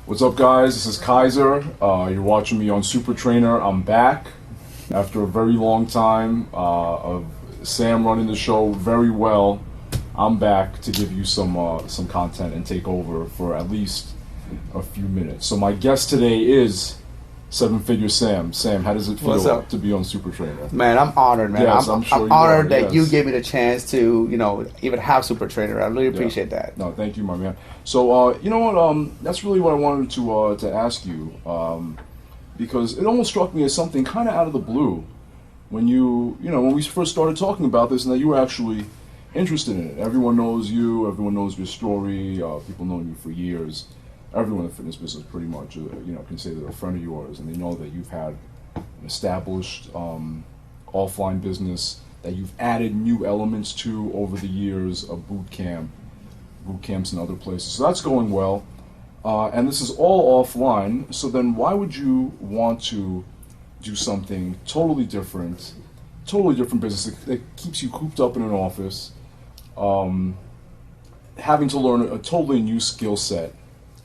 What's up, guys? This is Kaiser. You're watching me on Super Trainer. I'm back after a very long time of Sam running the show very well. I'm back to give you some content and take over for at least a few minutes. So my guest today is Seven Figure Sam. Sam, how does it feel to be on Super Trainer? Man, I'm honored, man. Yes, I'm sure I'm honored that yes. you gave me the chance to, even have Super Trainer. I really appreciate that. No, thank you, my man. So, you know what? That's really what I wanted to ask you, because it almost struck me as something kind of out of the blue when when we first started talking about this, and that you were actually interested in it. Everyone knows you. Everyone knows your story. People know you for years. Everyone in the fitness business pretty much, can say they're a friend of yours, and they know that you've had an established offline business that you've added new elements to over the years of boot camps and other places. So that's going well, and this is all offline. So then, why would you want to do something totally different business that keeps you cooped up in an office, having to learn a totally new skill set?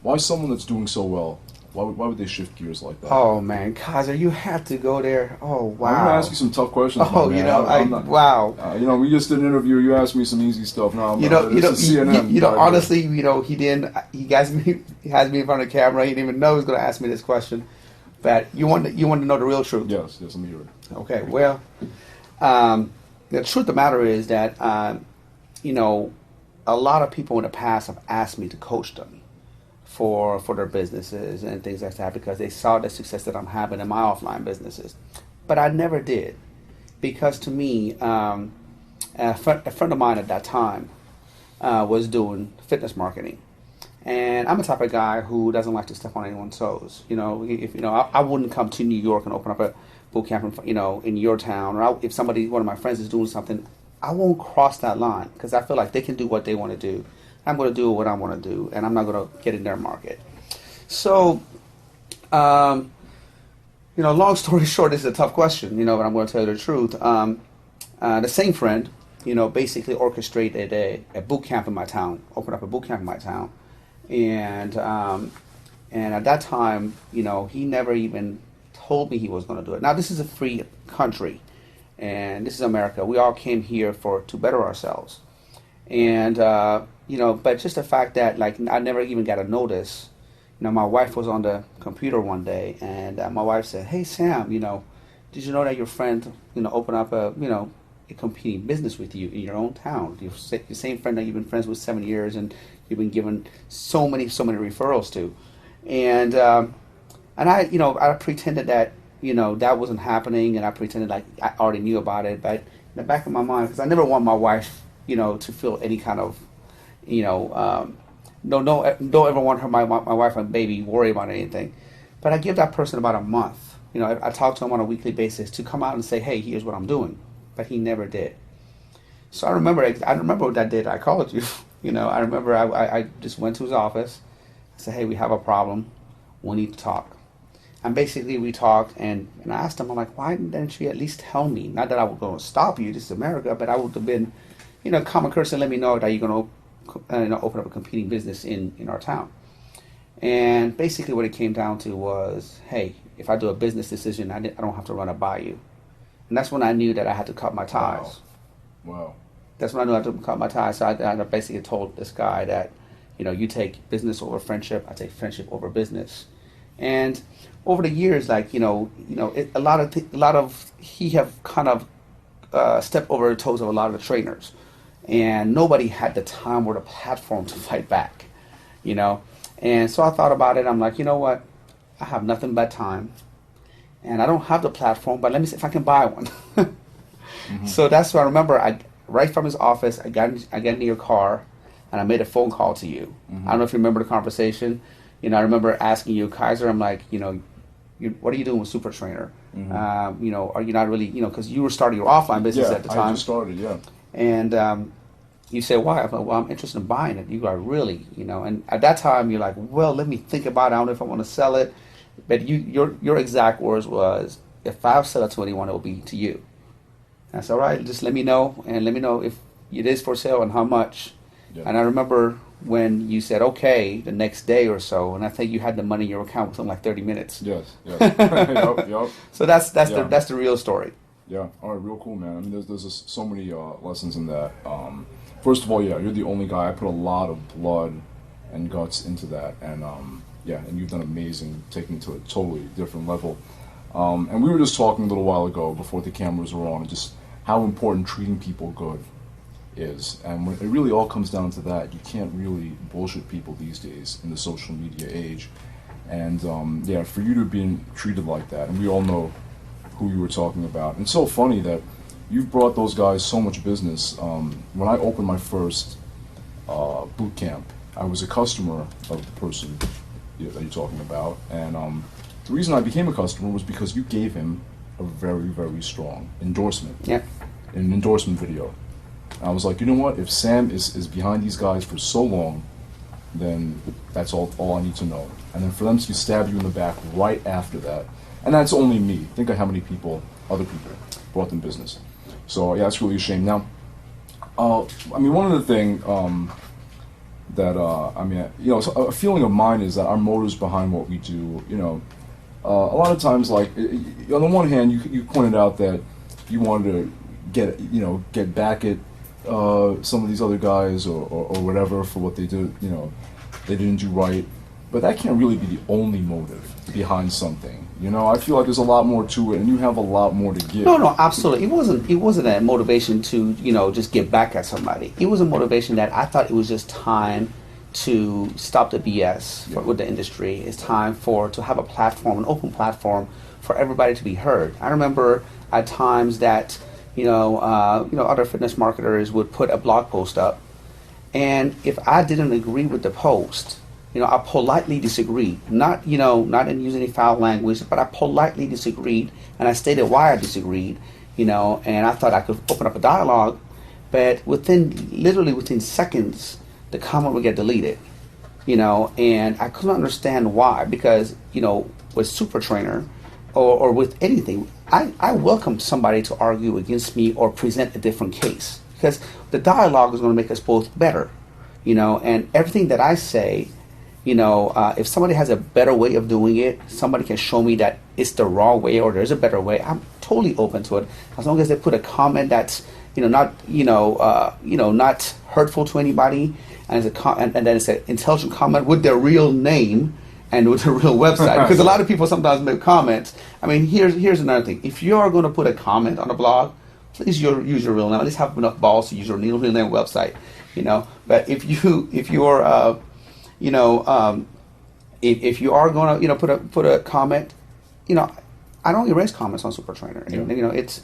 Why someone that's doing so well? Why would they shift gears like that? Oh man, Kaiser, you have to go there. Oh wow. I'm gonna ask you some tough questions. Oh, man. Wow. We just did an interview. You asked me some easy stuff. Now honestly, he has me in front of the camera. He didn't even know he was gonna ask me this question. But you want to know the real truth. Yes, let me hear it. Okay, well, the truth of the matter is that a lot of people in the past have asked me to coach them for their businesses and things like that because they saw the success that I'm having in my offline businesses. But I never did, because to me, a friend of mine at that time was doing fitness marketing. And I'm the type of guy who doesn't like to step on anyone's toes. I wouldn't come to New York and open up a boot camp in your town, or if one of my friends is doing something, I won't cross that line because I feel like they can do what they want to do. I'm going to do what I want to do, and I'm not going to get in their market. So, long story short, this is a tough question, but I'm going to tell you the truth. The same friend, basically orchestrated a boot camp in my town, opened up a boot camp in my town. And at that time, he never even told me he was going to do it. Now, this is a free country, and this is America. We all came here to better ourselves. And, but just the fact that, I never even got a notice. My wife was on the computer one day, and my wife said, "Hey, Sam, did you know that your friend, opened up a competing business with you in your own town? Your same friend that you've been friends with 7 years, and you've been given so many referrals to." And I pretended that that wasn't happening, and I pretended like I already knew about it. But in the back of my mind, because I never want my wife, to feel any kind of, don't ever want my wife and baby worry about anything. But I give that person about a month. I talk to him on a weekly basis to come out and say, "Hey, here's what I'm doing." But he never did. So I remember that day that I called you. I remember I just went to his office. I said, "Hey, we have a problem. We need to talk." And basically we talked, and I asked him, I'm like, "Why didn't you at least tell me? Not that I was going to stop you, this is America, but I would have been, common courtesy and let me know that you're going to open up a competing business in our town." And basically what it came down to was, hey, if I do a business decision, I don't have to run it by you. And that's when I knew that I had to cut my ties. Wow. That's when I knew I had to cut my ties. So I basically told this guy that, you take business over friendship, I take friendship over business. And over the years, he have kind of stepped over the toes of a lot of the trainers, and nobody had the time or the platform to fight back, And so I thought about it. I'm like, you know what? I have nothing but time, and I don't have the platform, but let me see if I can buy one. Mm-hmm. So that's what I remember. Right from his office, I got into your car, and I made a phone call to you. Mm-hmm. I don't know if you remember the conversation. I remember asking you, Kaiser, I'm like, what are you doing with Super Trainer? Mm-hmm. Are you not really, because you were starting your offline business at the time. I just started, yeah. And you said, why? I'm like, well, I'm interested in buying it. You are really, and at that time you're like, well, let me think about it. I don't know if I want to sell it. But your exact words was, if I sell it to anyone, it will be to you. And I said, all right, just let me know, and let me know if it is for sale and how much. Yeah. And I remember when you said okay the next day or so, and I think you had the money in your account within like 30 minutes. Yes, yes. Yep. So that's Yeah. that's the real story. Yeah, all right, real cool, man. I mean, there's just so many lessons in that. First of all, yeah, you're the only guy. I put a lot of blood and guts into that, and yeah, and you've done amazing, taking it to a totally different level. And we were just talking a little while ago before the cameras were on, just how important treating people good is, and when it really all comes down to that, you can't really bullshit people these days in the social media age. And yeah, for you to be treated like that, and we all know who you were talking about. And it's so funny that you've brought those guys so much business. When I opened my first boot camp, I was a customer of the person that you're talking about, and the reason I became a customer was because you gave him a very, very strong endorsement. Yeah. An endorsement video. I was like, you know what? If Sam is behind these guys for so long, then that's all I need to know. And then for them to stab you in the back right after that, and that's only me. Think of how many people, other people, brought them business. So yeah, it's really a shame. Now, I mean, one of the things that I mean, you know, a feeling of mine is that our motives behind what we do, you know, a lot of times, like on the one hand, you pointed out that you wanted to get back at some of these other guys or whatever for what they did, you know, they didn't do right. But that can't really be the only motive behind something. You know, I feel like there's a lot more to it, and you have a lot more to give. No, absolutely. It wasn't a motivation to, you know, just get back at somebody. It was a motivation that I thought it was just time to stop the BS with the industry. It's time to have a platform, an open platform for everybody to be heard. I remember at times that other fitness marketers would put a blog post up, and if I didn't agree with the post, you know, I politely disagreed. Not in using any foul language, but I politely disagreed, and I stated why I disagreed. You know, and I thought I could open up a dialogue, but literally within seconds, the comment would get deleted. You know, and I couldn't understand why, because, you know, with Super Trainer or with anything, I welcome somebody to argue against me or present a different case, because the dialogue is going to make us both better. You know, and everything that I say, you know, if somebody has a better way of doing it, somebody can show me that it's the wrong way or there's a better way, I'm totally open to it, as long as they put a comment that's, you know, not hurtful to anybody, and then it's an intelligent comment with their real name and with a real website. Because a lot of people sometimes make comments. I mean, here's another thing. If you are going to put a comment on a blog, please use your real name. At least have enough balls to use your real name website. You know, but if you are going to put a comment, you know, I don't erase comments on Super Trainer. Yeah. You know, it's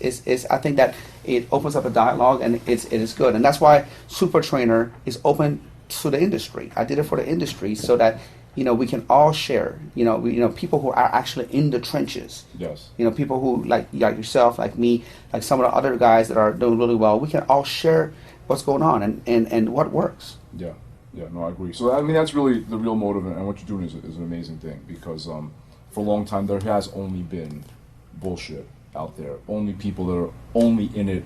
I think that it opens up a dialogue, and it is good, and that's why Super Trainer is open to the industry. I did it for the industry so that, you know, we can all share. You know, people who are actually in the trenches. Yes. You know, people who like yourself, like me, like some of the other guys that are doing really well. We can all share what's going on and what works. Yeah. Yeah, no, I agree. So, I mean, that's really the real motive, and what you're doing is an amazing thing, because for a long time there has only been bullshit out there. Only people that are only in it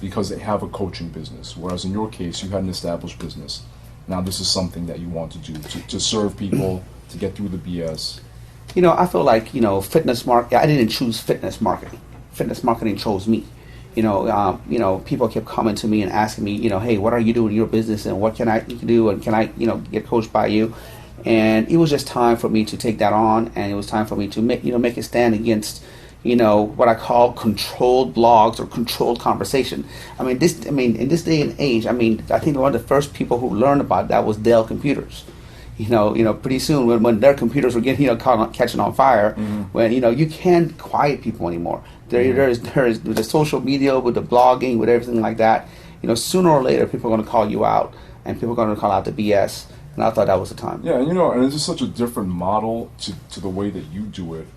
because they have a coaching business, whereas in your case, you had an established business. Now this is something that you want to do, to serve people, to get through the BS. You know, I feel like, you know, I didn't choose fitness marketing. Fitness marketing chose me. You know, people kept coming to me and asking me, you know, hey, what are you doing in your business, and what can I do, and can I, you know, get coached by you? And it was just time for me to take that on, and it was time for me to make a stand against, you know, what I call controlled blogs or controlled conversation. I mean, in this day and age, I mean, I think one of the first people who learned about that was Dell Computers. You know, pretty soon when their computers were getting, catching on fire, when, you know, you can't quiet people anymore. There is with the social media, with the blogging, with everything like that. You know, sooner or later, people are going to call you out, and people are going to call out the BS. And I thought that was the time. Yeah, and you know, and it's just such a different model to the way that you do it.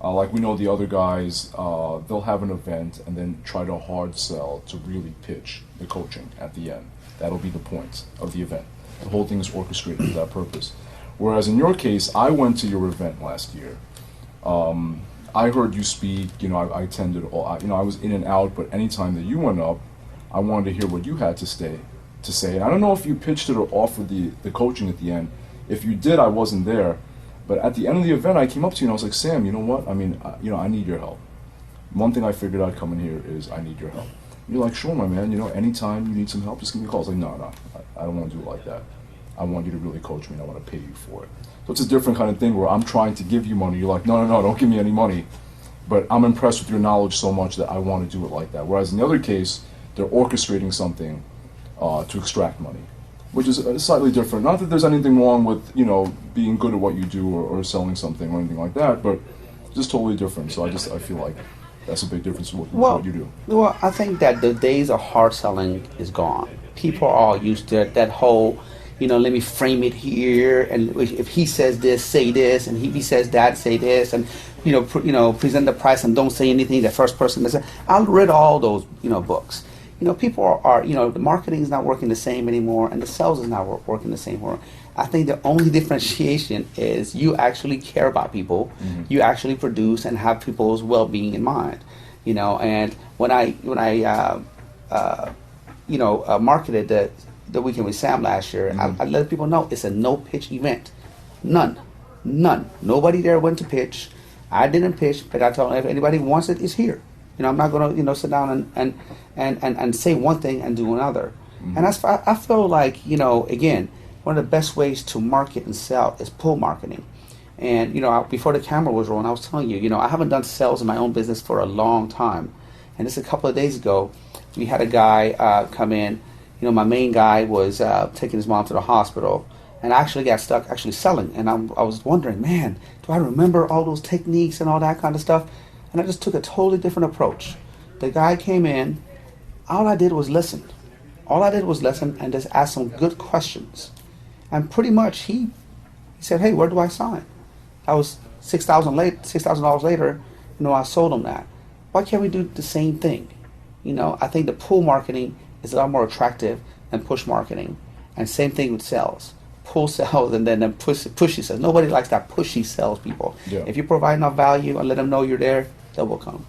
Like we know the other guys, they'll have an event and then try to hard sell to really pitch the coaching at the end. That'll be the point of the event. The whole thing is orchestrated for that purpose. Whereas in your case, I went to your event last year. I heard you speak. You know, I attended all. I was in and out, but anytime that you went up, I wanted to hear what you had to say. to say. And I don't know if you pitched it or offered the coaching at the end. If you did, I wasn't there. But at the end of the event, I came up to you and I was like, Sam, you know what? I mean, I need your help. One thing I figured out coming here is I need your help. And you're like, sure, my man. Anytime you need some help, just give me a call. I was like, no, I don't want to do it like that. I want you to really coach me, and I want to pay you for it. So it's a different kind of thing where I'm trying to give you money. You're like, no, don't give me any money. But I'm impressed with your knowledge so much that I want to do it like that. Whereas in the other case, they're orchestrating something to extract money, which is slightly different. Not that there's anything wrong with, being good at what you do or selling something or anything like that, but just totally different. So I feel like that's a big difference with what you do. Well, I think that the days of hard selling is gone. People are all used to that whole, let me frame it here, and if he says this, say this, and he says that, say this, and present the price and don't say anything. The first person to say. I read all those books. People are the marketing is not working the same anymore, and the sales is not working the same anymore. I think the only differentiation is you actually care about people, you actually produce and have people's well-being in mind. And when I marketed the Weekend with Sam last year, I let people know it's a no pitch event. None. Nobody there went to pitch. I didn't pitch, but I told them if anybody wants it, it's here. I'm not going to sit down and say one thing and do another. And I feel like, again, one of the best ways to market and sell is pull marketing. And, before the camera was rolling, I was telling you, I haven't done sales in my own business for a long time. And just a couple of days ago, we had a guy come in. My main guy was taking his mom to the hospital. And I actually got stuck actually selling. And I was wondering, man, do I remember all those techniques and all that kind of stuff? And I just took a totally different approach. The guy came in. All I did was listen. And just ask some good questions. And pretty much he said, hey, where do I sign? That was $6,000 later, I sold him that. Why can't we do the same thing? I think the pull marketing is a lot more attractive than push marketing. And same thing with sales. Pull sales and then pushy sales. Nobody likes that pushy sales people. Yeah. If you provide enough value and let them know you're there, they will come.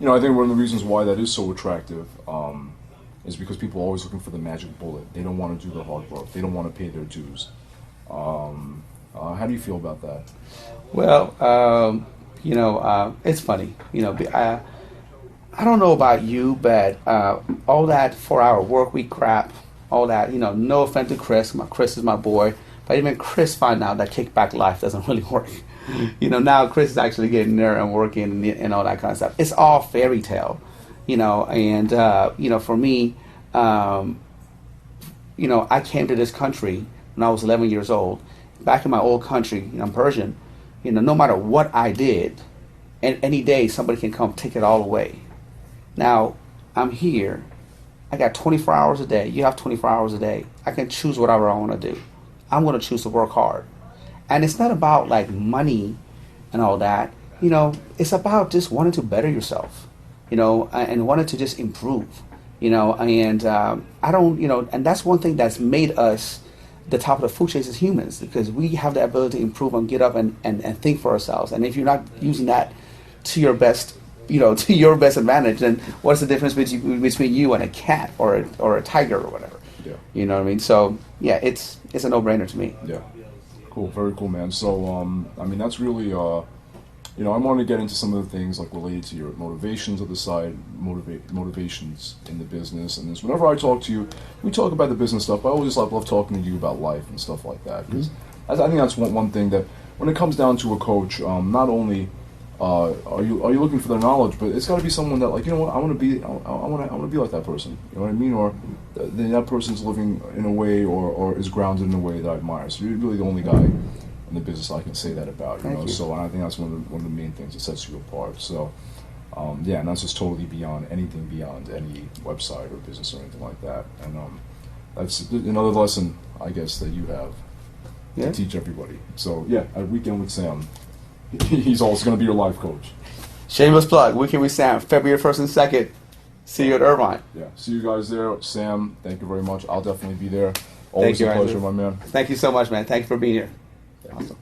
I think one of the reasons why that is so attractive is because people are always looking for the magic bullet. They don't want to do the hard work. They don't want to pay their dues. How do you feel about that? Well, it's funny. I don't know about you, but all that 4-hour work week crap, all that, no offense to Chris. Chris is my boy. But even Chris found out that kickback life doesn't really work. Now Chris is actually getting there and working and all that kind of stuff. It's all fairy tale, and, for me, I came to this country when I was 11 years old. Back in my old country, I'm Persian, no matter what I did, and any day somebody can come take it all away. Now, I'm here. I got 24 hours a day. You have 24 hours a day. I can choose whatever I want to do. I'm going to choose to work hard. And it's not about like money and all that. It's about just wanting to better yourself, and wanting to just improve, and I don't, and that's one thing that's made us the top of the food chain as humans, because we have the ability to improve and get up and think for ourselves. And if you're not using that to your best, to your best advantage, then what's the difference between you and a cat or a tiger or whatever? Yeah. You know what I mean? So yeah, it's a no-brainer to me. Yeah. Cool. Very cool, man. So that's really I wanted to get into some of the things like related to your motivations of the side, motivations in the business, and this. Whenever I talk to you, we talk about the business stuff. But I always love talking to you about life and stuff like that, because I think that's one thing that when it comes down to a coach, not only are you looking for their knowledge, but it's got to be someone that I want to be like that person. You know what I mean? Or that person's living in a way or is grounded in a way that I admire. So you're really the only guy in the business I can say that about. Thank you. So I think that's one of the main things that sets you apart. So and that's just totally beyond anything beyond any website or business or anything like that. And that's another lesson I guess that you have to teach everybody. So at Weekend with Sam. He's also going to be your life coach. Shameless plug. Weekend with Sam, February 1st and 2nd. See you at Irvine. Yeah. See you guys there. Sam, thank you very much. I'll definitely be there. Always a pleasure, my man. Thank you so much, man. Thank you for being here. Awesome.